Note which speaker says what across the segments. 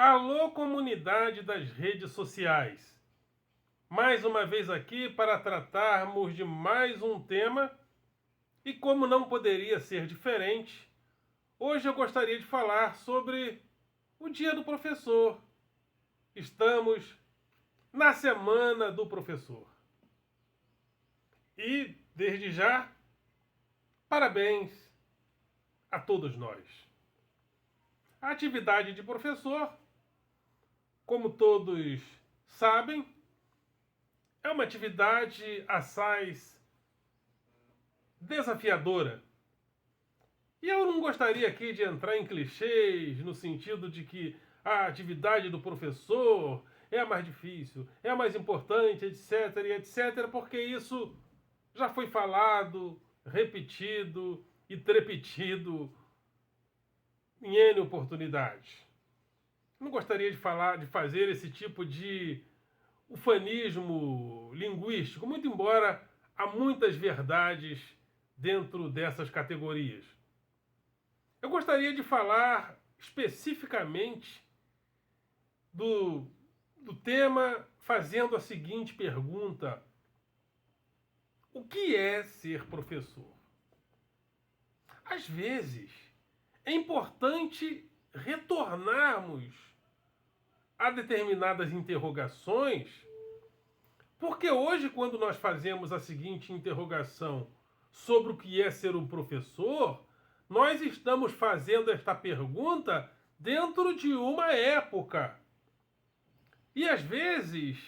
Speaker 1: Alô, comunidade das redes sociais. Mais uma vez aqui para tratarmos de mais um tema e, como não poderia ser diferente, hoje eu gostaria de falar sobre o Dia do Professor. Estamos na Semana do Professor. E, desde já, parabéns a todos nós. A atividade de professor, como todos sabem, é uma atividade assaz desafiadora. E eu não gostaria aqui de entrar em clichês no sentido de que a atividade do professor é a mais difícil, é a mais importante, etc, e etc, porque isso já foi falado, repetido e trepetido em N oportunidades. Não gostaria de fazer esse tipo de ufanismo linguístico, muito embora há muitas verdades dentro dessas categorias. Eu gostaria de falar especificamente do tema fazendo a seguinte pergunta: o que é ser professor? Às vezes, é importante retornarmos a determinadas interrogações, porque hoje, quando nós fazemos a seguinte interrogação sobre o que é ser um professor, nós estamos fazendo esta pergunta dentro de uma época. E às vezes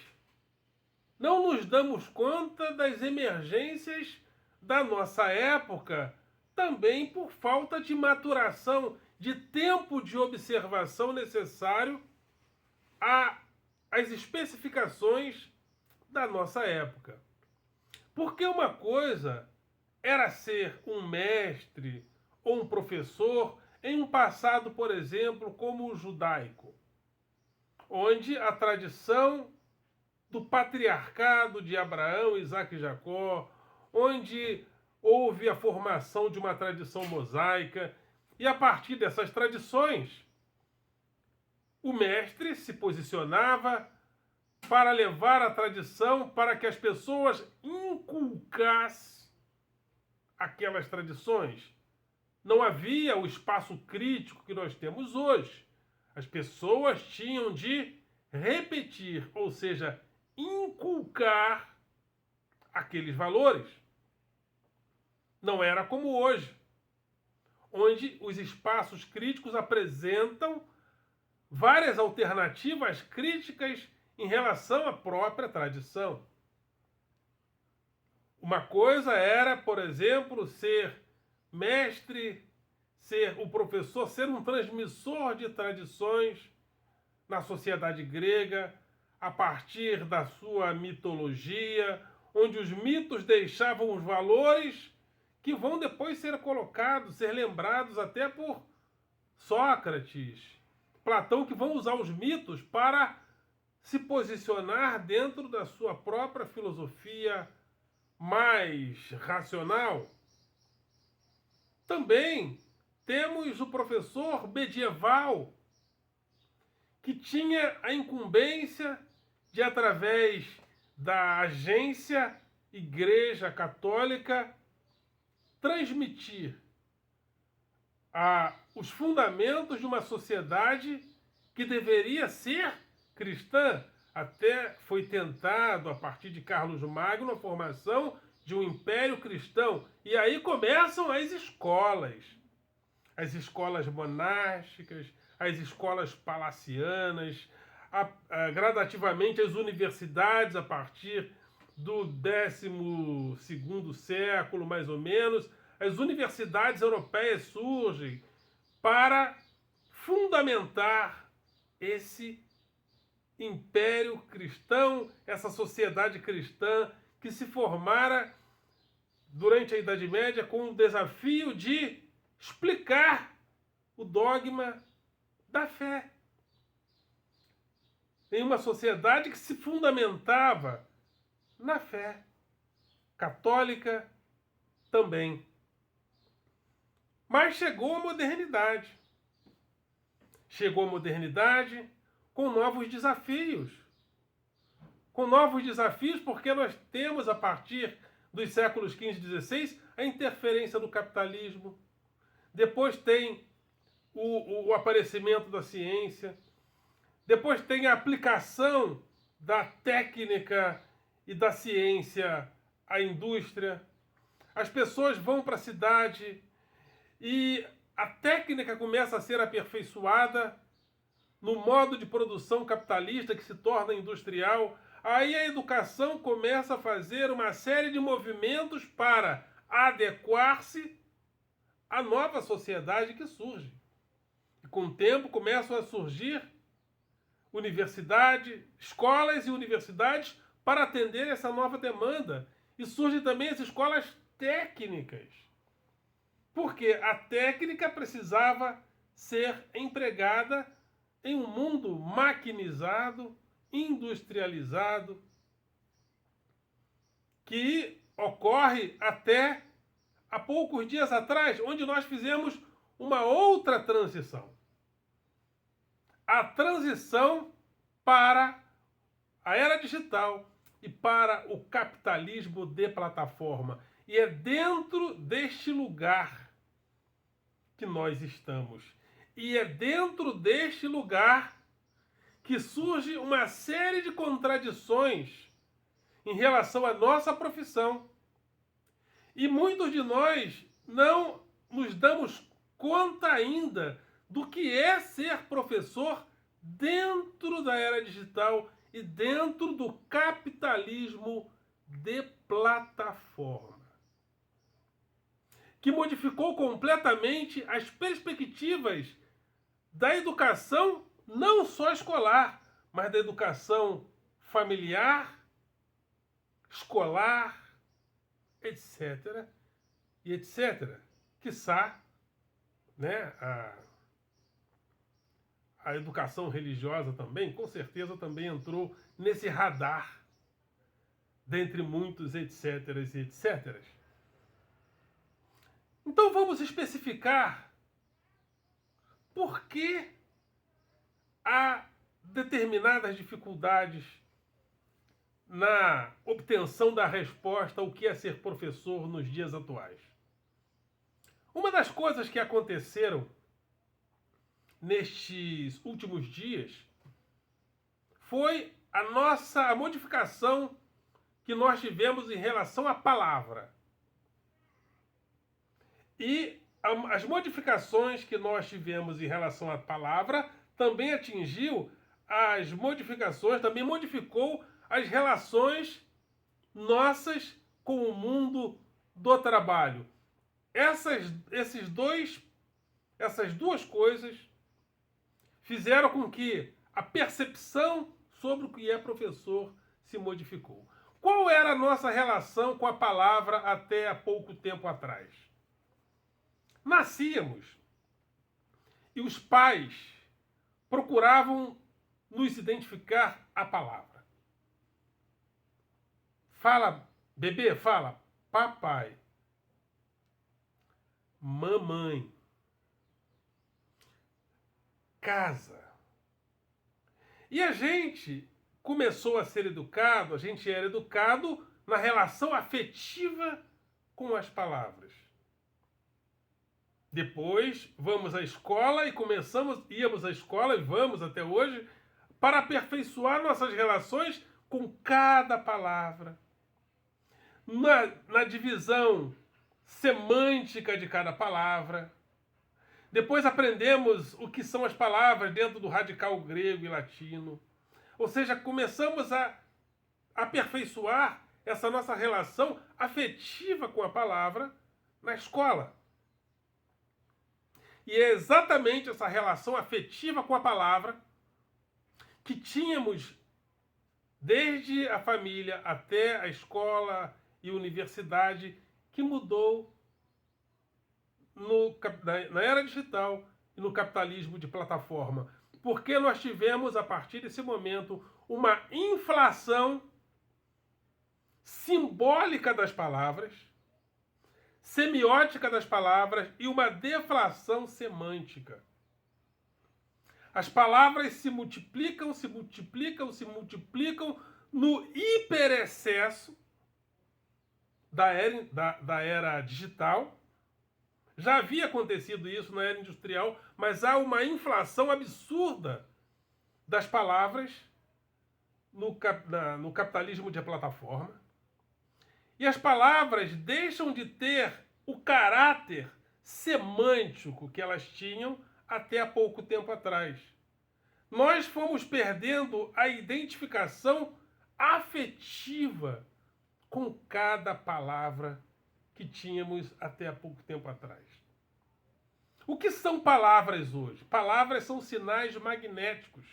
Speaker 1: não nos damos conta das emergências da nossa época, também por falta de maturação, de tempo de observação necessário às especificações da nossa época. Porque uma coisa era ser um mestre ou um professor em um passado, por exemplo, como o judaico, onde a tradição do patriarcado de Abraão, Isaac e Jacó, onde houve a formação de uma tradição mosaica, e a partir dessas tradições, o mestre se posicionava para levar a tradição para que as pessoas inculcassem aquelas tradições. Não havia o espaço crítico que nós temos hoje. As pessoas tinham de repetir, ou seja, inculcar aqueles valores. Não era como hoje, onde os espaços críticos apresentam várias alternativas críticas em relação à própria tradição. Uma coisa era, por exemplo, ser mestre, ser o professor, ser um transmissor de tradições na sociedade grega, a partir da sua mitologia, onde os mitos deixavam os valores que vão depois ser colocados, ser lembrados até por Sócrates, Platão, que vão usar os mitos para se posicionar dentro da sua própria filosofia mais racional. Também temos o professor medieval, que tinha a incumbência de, através da agência Igreja Católica, transmitir os fundamentos de uma sociedade que deveria ser cristã. Até foi tentado, a partir de Carlos Magno, a formação de um império cristão. E aí começam as escolas monásticas, as escolas palacianas, gradativamente as universidades a partir do 12º século, mais ou menos. As universidades europeias surgem para fundamentar esse império cristão, essa sociedade cristã que se formara durante a Idade Média com o desafio de explicar o dogma da fé. Em uma sociedade que se fundamentava na fé católica também. Mas chegou a modernidade. Chegou a modernidade, com novos desafios. Com novos desafios, porque nós temos, a partir dos séculos XV e XVI, a interferência do capitalismo. Depois tem o aparecimento da ciência. Depois tem a aplicação da técnica e da ciência à indústria. As pessoas vão para a cidade e a técnica começa a ser aperfeiçoada no modo de produção capitalista que se torna industrial. Aí a educação começa a fazer uma série de movimentos para adequar-se à nova sociedade que surge. E com o tempo começam a surgir escolas e universidades para atender essa nova demanda. E surgem também as escolas técnicas. Porque a técnica precisava ser empregada em um mundo maquinizado, industrializado, que ocorre até há poucos dias atrás, onde nós fizemos uma outra transição. A transição para a era digital e para o capitalismo de plataforma. E é dentro deste lugar que nós estamos. E é dentro deste lugar que surge uma série de contradições em relação à nossa profissão. E muitos de nós não nos damos conta ainda do que é ser professor dentro da era digital e dentro do capitalismo de plataforma, que modificou completamente as perspectivas da educação, não só escolar, mas da educação familiar, escolar, etc. e etc. Quiçá, né, a educação religiosa também, com certeza também entrou nesse radar, dentre muitos etc. e etc. Então vamos especificar por que há determinadas dificuldades na obtenção da resposta ao que é ser professor nos dias atuais. Uma das coisas que aconteceram nestes últimos dias foi a modificação que nós tivemos em relação à palavra. E as modificações que nós tivemos em relação à palavra também também modificou as relações nossas com o mundo do trabalho. Essas duas coisas fizeram com que a percepção sobre o que é professor se modificou. Qual era a nossa relação com a palavra até há pouco tempo atrás? Nascíamos e os pais procuravam nos identificar a palavra. Fala, bebê, fala, papai, mamãe, casa. E a gente começou a ser educado, a gente era educado na relação afetiva com as palavras. Depois vamos à escola e íamos à escola e vamos até hoje para aperfeiçoar nossas relações com cada palavra. Na divisão semântica de cada palavra. Depois aprendemos o que são as palavras dentro do radical grego e latino. Ou seja, começamos a aperfeiçoar essa nossa relação afetiva com a palavra na escola. E é exatamente essa relação afetiva com a palavra que tínhamos desde a família até a escola e universidade que mudou na era digital e no capitalismo de plataforma. Porque nós tivemos, a partir desse momento, uma inflação simbólica das palavras, semiótica das palavras e uma deflação semântica. As palavras se multiplicam, se multiplicam, se multiplicam no hiperexcesso da era digital. Já havia acontecido isso na era industrial, mas há uma inflação absurda das palavras no capitalismo de plataforma. E as palavras deixam de ter o caráter semântico que elas tinham até há pouco tempo atrás. Nós fomos perdendo a identificação afetiva com cada palavra que tínhamos até há pouco tempo atrás. O que são palavras hoje? Palavras são sinais magnéticos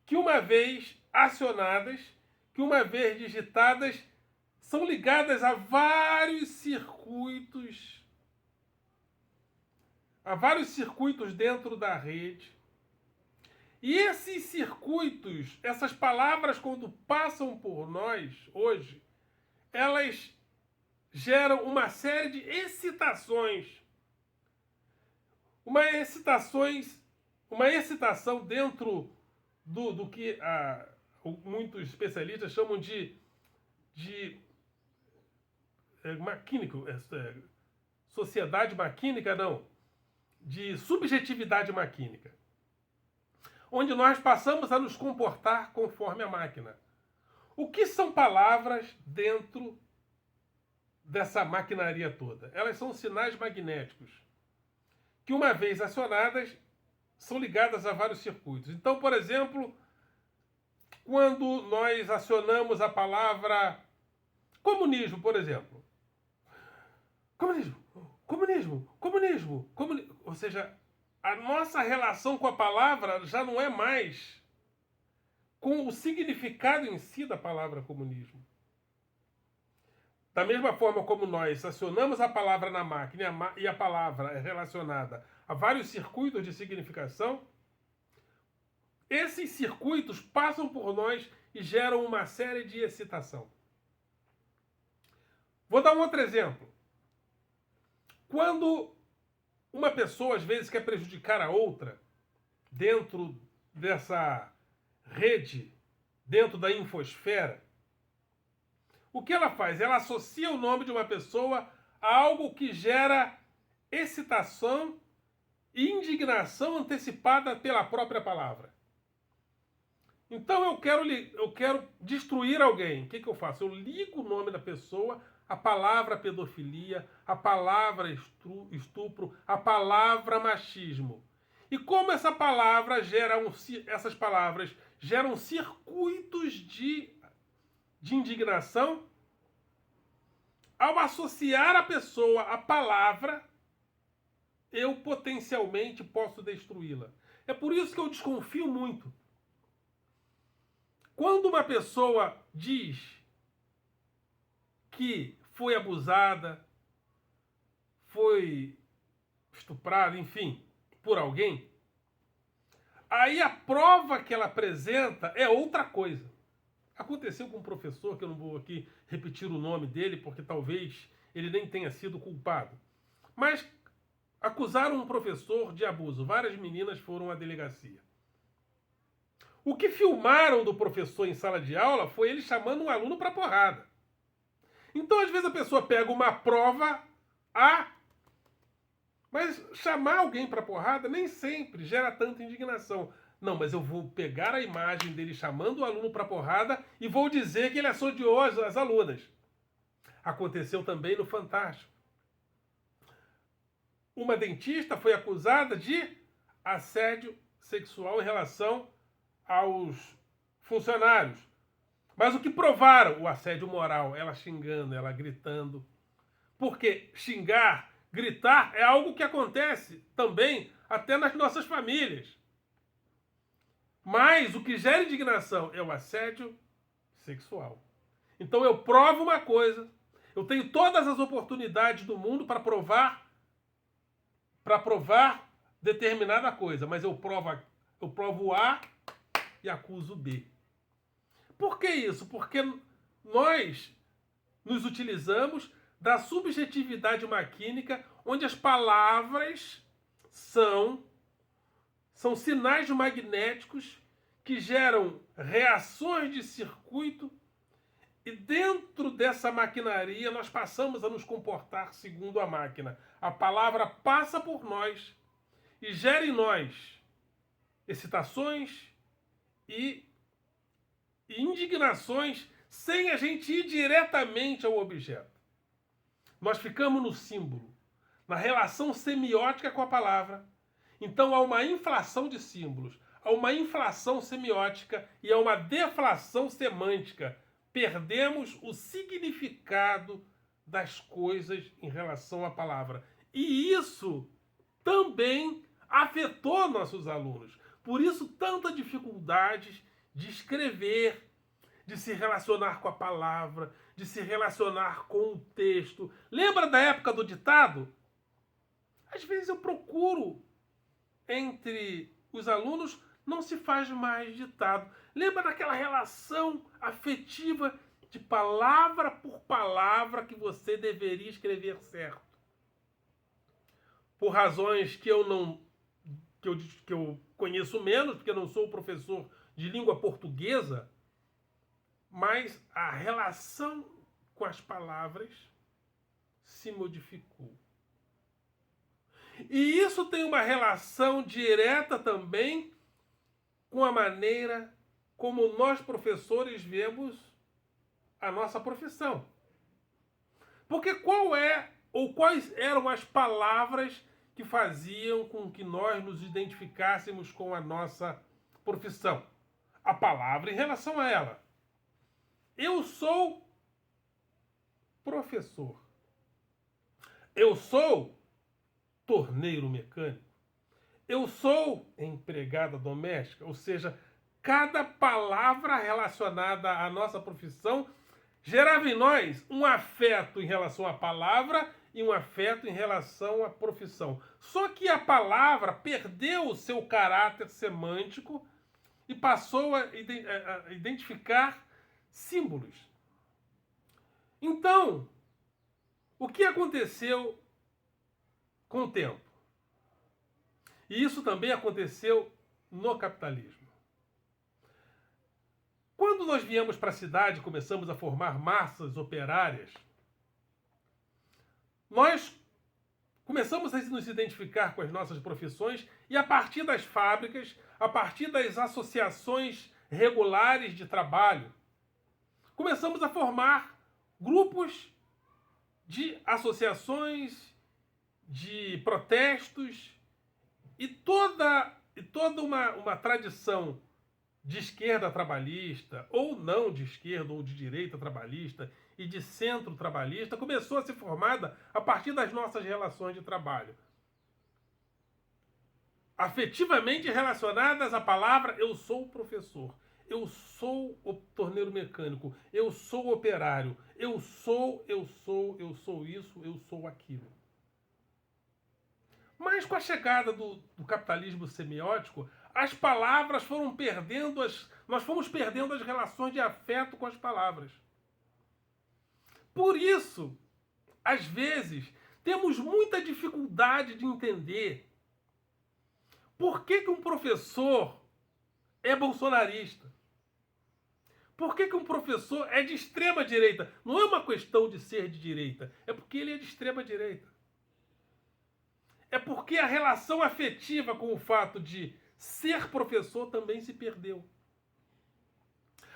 Speaker 1: que, uma vez acionadas, que uma vez digitadas, são ligadas a vários circuitos dentro da rede. E esses circuitos, essas palavras, quando passam por nós hoje, elas geram uma série de excitações. Uma excitação dentro do que muitos especialistas chamam de maquínico, sociedade maquínica, não, de subjetividade maquínica, onde nós passamos a nos comportar conforme a máquina. O que são palavras dentro dessa maquinaria toda? Elas são sinais magnéticos que, uma vez acionadas, são ligadas a vários circuitos. Então, por exemplo, quando nós acionamos a palavra comunismo, por exemplo. Comunismo. Ou seja, a nossa relação com a palavra já não é mais com o significado em si da palavra comunismo. Da mesma forma como nós acionamos a palavra na máquina e a palavra é relacionada a vários circuitos de significação, esses circuitos passam por nós e geram uma série de excitação. Vou dar um outro exemplo. Quando uma pessoa, às vezes, quer prejudicar a outra dentro dessa rede, dentro da infosfera, o que ela faz? Ela associa o nome de uma pessoa a algo que gera excitação e indignação antecipada pela própria palavra. Então eu quero destruir alguém. O que eu faço? Eu ligo o nome da pessoa, a palavra pedofilia, a palavra estupro, a palavra machismo. E como essas palavras geram circuitos de indignação, ao associar a pessoa à palavra, eu potencialmente posso destruí-la. É por isso que eu desconfio muito. Quando uma pessoa diz que foi abusada, foi estuprada, enfim, por alguém, aí a prova que ela apresenta é outra coisa. Aconteceu com um professor, que eu não vou aqui repetir o nome dele, porque talvez ele nem tenha sido culpado. Mas acusaram um professor de abuso. Várias meninas foram à delegacia. O que filmaram do professor em sala de aula foi ele chamando um aluno para porrada. Então, às vezes, a pessoa pega uma prova A, mas chamar alguém para porrada nem sempre gera tanta indignação. Não, mas eu vou pegar a imagem dele chamando o aluno para porrada e vou dizer que ele assediou as alunas. Aconteceu também no Fantástico. Uma dentista foi acusada de assédio sexual em relação aos funcionários. Mas o que provaram? O assédio moral, ela xingando, ela gritando. Porque xingar, gritar é algo que acontece também até nas nossas famílias. Mas o que gera indignação é o assédio sexual. Então eu provo uma coisa, eu tenho todas as oportunidades do mundo para provar determinada coisa, mas eu provo A e acuso B. Por que isso? Porque nós nos utilizamos da subjetividade maquínica, onde as palavras são São sinais magnéticos que geram reações de circuito e dentro dessa maquinaria nós passamos a nos comportar segundo a máquina. A palavra passa por nós e gera em nós excitações e indignações sem a gente ir diretamente ao objeto. Nós ficamos no símbolo, na relação semiótica com a palavra. Então há uma inflação de símbolos, há uma inflação semiótica e há uma deflação semântica. Perdemos o significado das coisas em relação à palavra. E isso também afetou nossos alunos. Por isso, tanta dificuldade de escrever, de se relacionar com a palavra, de se relacionar com o texto. Lembra da época do ditado? Às vezes eu procuro entre os alunos, não se faz mais ditado. Lembra daquela relação afetiva de palavra por palavra que você deveria escrever certo? Por razões que eu conheço menos, porque eu não sou professor de língua portuguesa, mas a relação com as palavras se modificou. E isso tem uma relação direta também com a maneira como nós, professores, vemos a nossa profissão. Porque quais eram as palavras que faziam com que nós nos identificássemos com a nossa profissão? A palavra em relação a ela. Eu sou professor. Eu sou torneiro mecânico. Eu sou empregada doméstica. Ou seja, cada palavra relacionada à nossa profissão gerava em nós um afeto em relação à palavra e um afeto em relação à profissão. Só que a palavra perdeu o seu caráter semântico e passou a identificar símbolos. Então, o que aconteceu com o tempo? E isso também aconteceu no capitalismo. Quando nós viemos para a cidade e começamos a formar massas operárias, nós começamos a nos identificar com as nossas profissões e a partir das fábricas, a partir das associações regulares de trabalho, começamos a formar grupos de associações, de protestos e toda uma tradição de esquerda trabalhista, ou não de esquerda ou de direita trabalhista, e de centro trabalhista, começou a ser formada a partir das nossas relações de trabalho. Afetivamente relacionadas à palavra eu sou professor, eu sou o torneiro mecânico, eu sou operário, eu sou isso, eu sou aquilo. Mas com a chegada do capitalismo semiótico, as palavras foram perdendo nós fomos perdendo as relações de afeto com as palavras. Por isso, às vezes, temos muita dificuldade de entender por que um professor é bolsonarista. Por que um professor é de extrema direita? Não é uma questão de ser de direita, é porque ele é de extrema direita. É porque a relação afetiva com o fato de ser professor também se perdeu.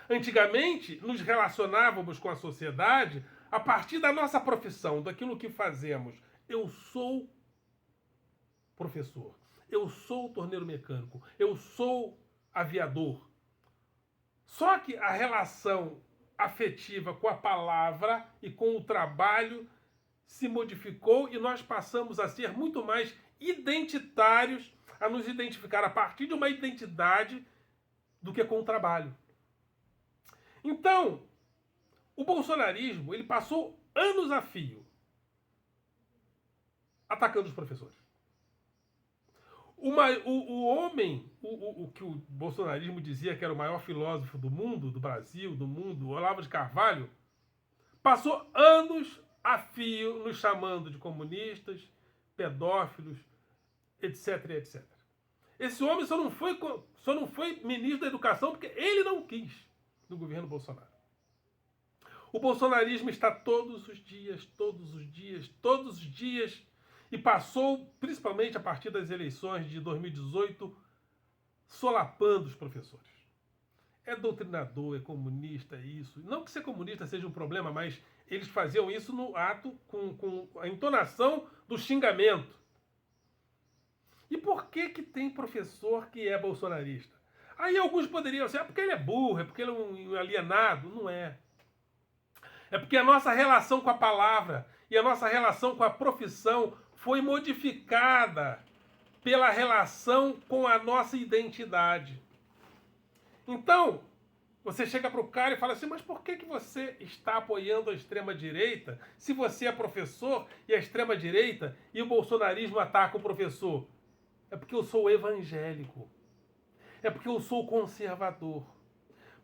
Speaker 1: Antigamente, nos relacionávamos com a sociedade a partir da nossa profissão, daquilo que fazemos. Eu sou professor, eu sou torneiro mecânico, eu sou aviador. Só que a relação afetiva com a palavra e com o trabalho se modificou e nós passamos a ser muito mais identitários, a nos identificar a partir de uma identidade do que com o trabalho. Então, o bolsonarismo, ele passou anos a fio atacando os professores. O homem, o que o bolsonarismo dizia que era o maior filósofo do mundo, do Brasil, do mundo, Olavo de Carvalho, passou anos a fio nos chamando de comunistas, pedófilos, etc, etc. Esse homem só não foi ministro da Educação porque ele não quis no governo Bolsonaro. O bolsonarismo está todos os dias, todos os dias, todos os dias, e passou, principalmente a partir das eleições de 2018, solapando os professores. É doutrinador, é comunista, é isso. Não que ser comunista seja um problema, mas eles faziam isso no ato com a entonação do xingamento. E por que tem professor que é bolsonarista? Aí alguns poderiam dizer, porque ele é burro, é porque ele é um alienado. Não é. É porque a nossa relação com a palavra e a nossa relação com a profissão foi modificada pela relação com a nossa identidade. Então, você chega para o cara e fala assim, mas por que você está apoiando a extrema-direita se você é professor e a extrema-direita e o bolsonarismo ataca o professor? É porque eu sou evangélico. É porque eu sou conservador.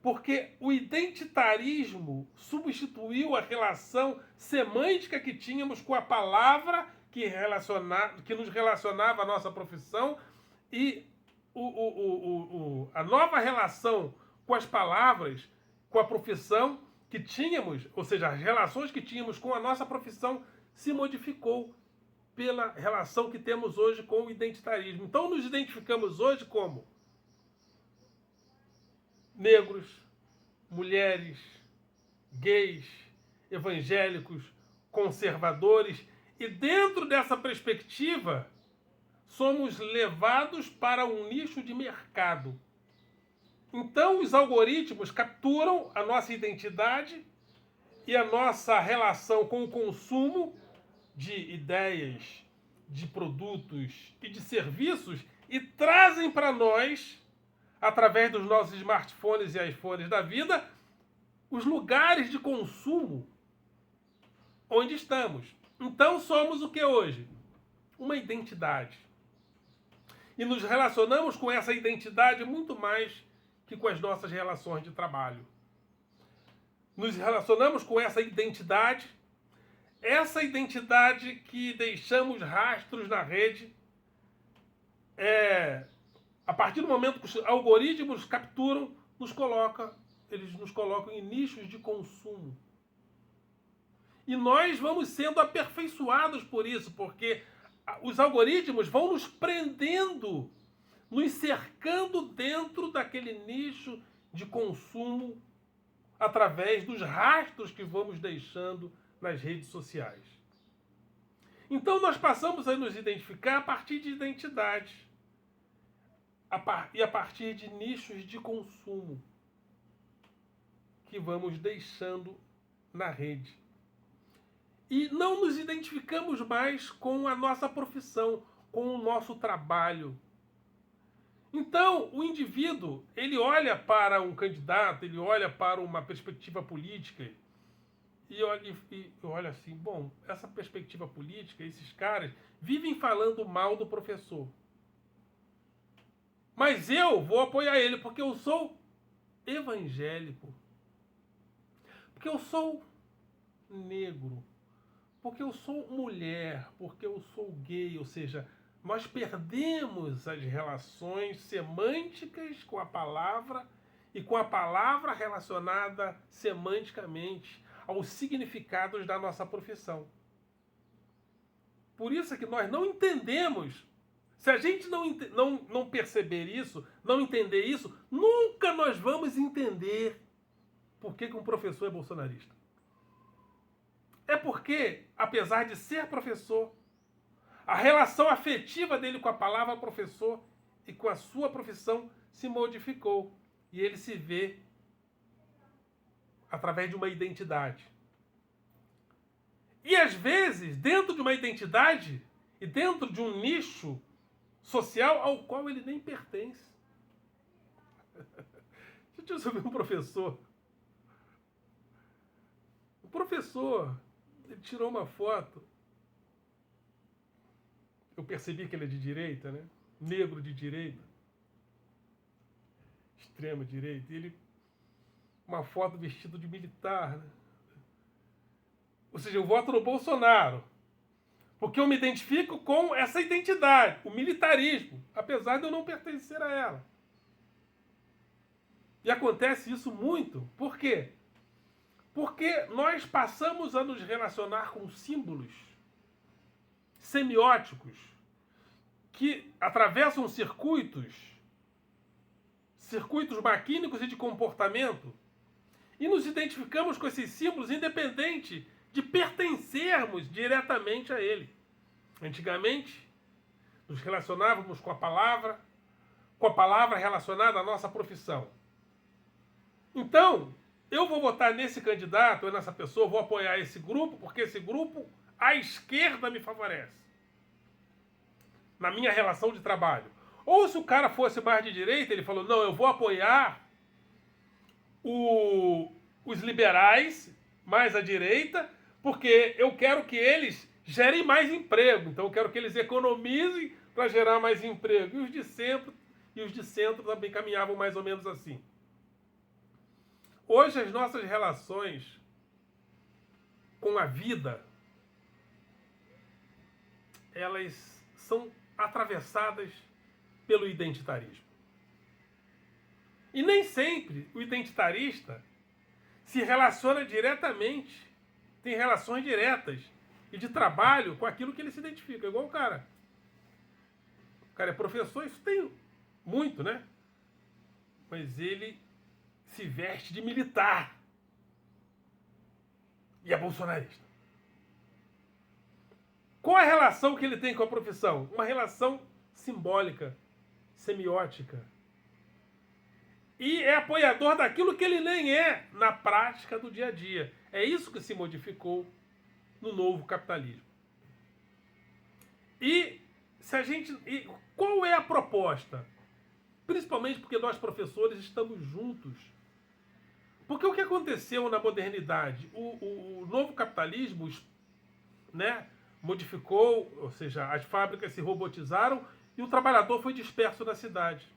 Speaker 1: Porque o identitarismo substituiu a relação semântica que tínhamos com a palavra que nos relacionava à nossa profissão e a nova relação com as palavras, com a profissão que tínhamos, ou seja, as relações que tínhamos com a nossa profissão se modificou pela relação que temos hoje com o identitarismo. Então nos identificamos hoje como negros, mulheres, gays, evangélicos, conservadores, e dentro dessa perspectiva somos levados para um nicho de mercado. Então os algoritmos capturam a nossa identidade e a nossa relação com o consumo de ideias, de produtos e de serviços e trazem para nós, através dos nossos smartphones e iPhones da vida, os lugares de consumo onde estamos. Então somos o que hoje? Uma identidade. E nos relacionamos com essa identidade muito mais que com as nossas relações de trabalho. Nos relacionamos com essa identidade que deixamos rastros na rede, a partir do momento que os algoritmos capturam, eles nos colocam em nichos de consumo. E nós vamos sendo aperfeiçoados por isso, porque os algoritmos vão nos prendendo, nos cercando dentro daquele nicho de consumo através dos rastros que vamos deixando nas redes sociais. Então nós passamos a nos identificar a partir de identidades e a partir de nichos de consumo que vamos deixando na rede. E não nos identificamos mais com a nossa profissão, com o nosso trabalho. Então, o indivíduo, ele olha para um candidato, ele olha para uma perspectiva política e olha assim, bom, essa perspectiva política, esses caras vivem falando mal do professor. Mas eu vou apoiar ele porque eu sou evangélico. Porque eu sou negro. Porque eu sou mulher. Porque eu sou gay. Ou seja, nós perdemos as relações semânticas com a palavra e com a palavra relacionada semanticamente aos significados da nossa profissão. Por isso é que nós não entendemos. Se a gente não perceber isso, não entender isso, nunca nós vamos entender por que um professor é bolsonarista. É porque, apesar de ser professor, a relação afetiva dele com a palavra professor e com a sua profissão se modificou. E ele se vê através de uma identidade. E às vezes, dentro de uma identidade e dentro de um nicho social ao qual ele nem pertence. Deixa eu te ver um professor. O professor, ele tirou uma foto. Eu percebi que ele é de direita, né? Negro de direita. Extrema direita. E ele, uma foto vestido de militar, né? Ou seja, eu voto no Bolsonaro. Porque eu me identifico com essa identidade, o militarismo, apesar de eu não pertencer a ela. E acontece isso muito. Por quê? Porque nós passamos a nos relacionar com símbolos semióticos que atravessam circuitos maquínicos e de comportamento, e nos identificamos com esses símbolos independente de pertencermos diretamente a ele. Antigamente, nos relacionávamos com a palavra relacionada à nossa profissão. Então, eu vou votar nesse candidato ou nessa pessoa, vou apoiar esse grupo, porque esse grupo, à esquerda, me favorece. Na minha relação de trabalho. Ou se o cara fosse mais de direita, ele falou, não, eu vou apoiar os liberais mais à direita, porque eu quero que eles gerem mais emprego. Então eu quero que eles economizem para gerar mais emprego. E os de centro também caminhavam mais ou menos assim. Hoje as nossas relações com a vida, elas são atravessadas pelo identitarismo. E nem sempre o identitarista se relaciona diretamente, tem relações diretas e de trabalho com aquilo que ele se identifica. Igual o cara. O cara é professor, isso tem muito, né? Mas ele se veste de militar. E é bolsonarista. Qual a relação que ele tem com a profissão? Uma relação simbólica, semiótica. E é apoiador daquilo que ele nem é na prática do dia a dia. É isso que se modificou no novo capitalismo. E qual é a proposta? Principalmente porque nós, professores, estamos juntos. Porque o que aconteceu na modernidade? O novo capitalismo, né, modificou, ou seja, as fábricas se robotizaram e o trabalhador foi disperso na cidade.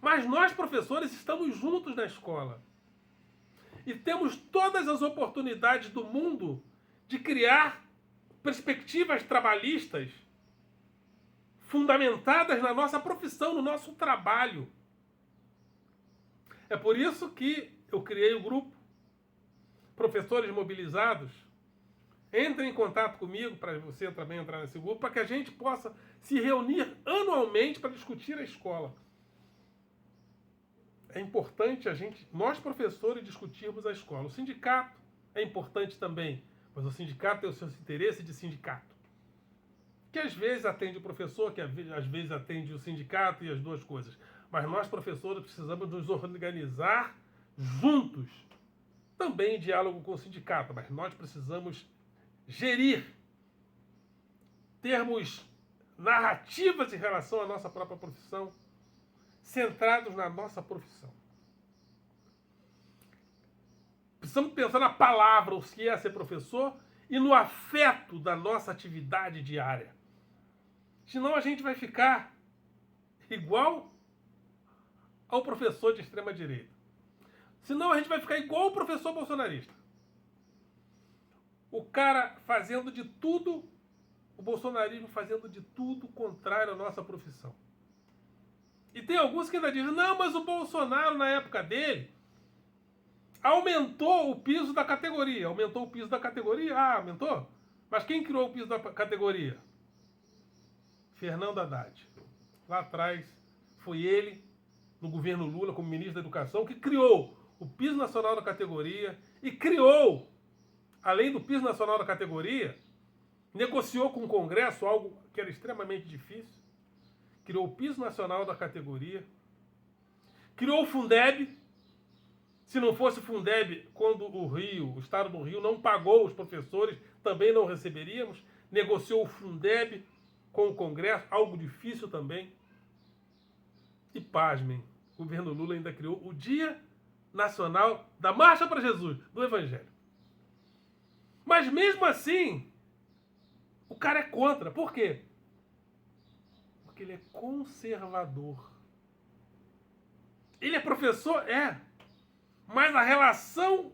Speaker 1: Mas nós, professores, estamos juntos na escola. E temos todas as oportunidades do mundo de criar perspectivas trabalhistas fundamentadas na nossa profissão, no nosso trabalho. É por isso que eu criei o grupo Professores Mobilizados. Entre em contato comigo, para você também entrar nesse grupo, para que a gente possa se reunir anualmente para discutir a escola. É importante nós professores, discutirmos a escola. O sindicato é importante também, mas o sindicato tem os seus interesses de sindicato. Que às vezes atende o professor, que às vezes atende o sindicato e as duas coisas. Mas nós, professores, precisamos nos organizar juntos. Também em diálogo com o sindicato, mas nós precisamos gerir, termos narrativas em relação à nossa própria profissão, centrados na nossa profissão. Precisamos pensar na palavra, o que é ser professor, e no afeto da nossa atividade diária. Senão a gente vai ficar igual ao professor de extrema-direita. Senão a gente vai ficar igual ao professor bolsonarista. O cara fazendo de tudo, o bolsonarismo fazendo de tudo contrário à nossa profissão. E tem alguns que ainda dizem, não, mas o Bolsonaro, na época dele, aumentou o piso da categoria. Aumentou o piso da categoria? Ah, aumentou? Mas quem criou o piso da categoria? Fernando Haddad. Lá atrás, foi ele, no governo Lula, como ministro da Educação, que criou o piso nacional da categoria e criou, além do piso nacional da categoria, negociou com o Congresso algo que era extremamente difícil, criou o piso nacional da categoria, criou o Fundeb. Se não fosse o Fundeb, quando o Estado do Rio não pagou os professores, também não receberíamos, negociou o Fundeb com o Congresso, algo difícil também. E pasmem, o governo Lula ainda criou o Dia Nacional da Marcha para Jesus, do Evangelho. Mas mesmo assim, o cara é contra. Por quê? Porque ele é conservador. Ele é professor? É. Mas a relação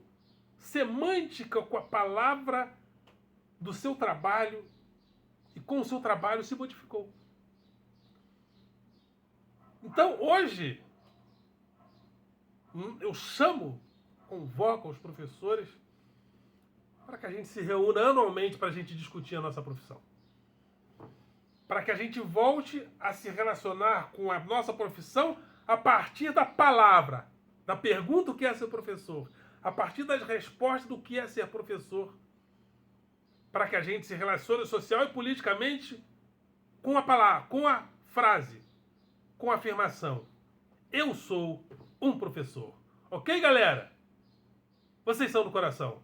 Speaker 1: semântica com a palavra do seu trabalho e com o seu trabalho se modificou. Então, hoje, eu convoco os professores para que a gente se reúna anualmente para a gente discutir a nossa profissão. Para que a gente volte a se relacionar com a nossa profissão a partir da palavra, da pergunta o que é ser professor, a partir das respostas do que é ser professor, para que a gente se relacione social e politicamente com a palavra, com a frase, com a afirmação. Eu sou um professor. Ok, galera? Vocês são do coração.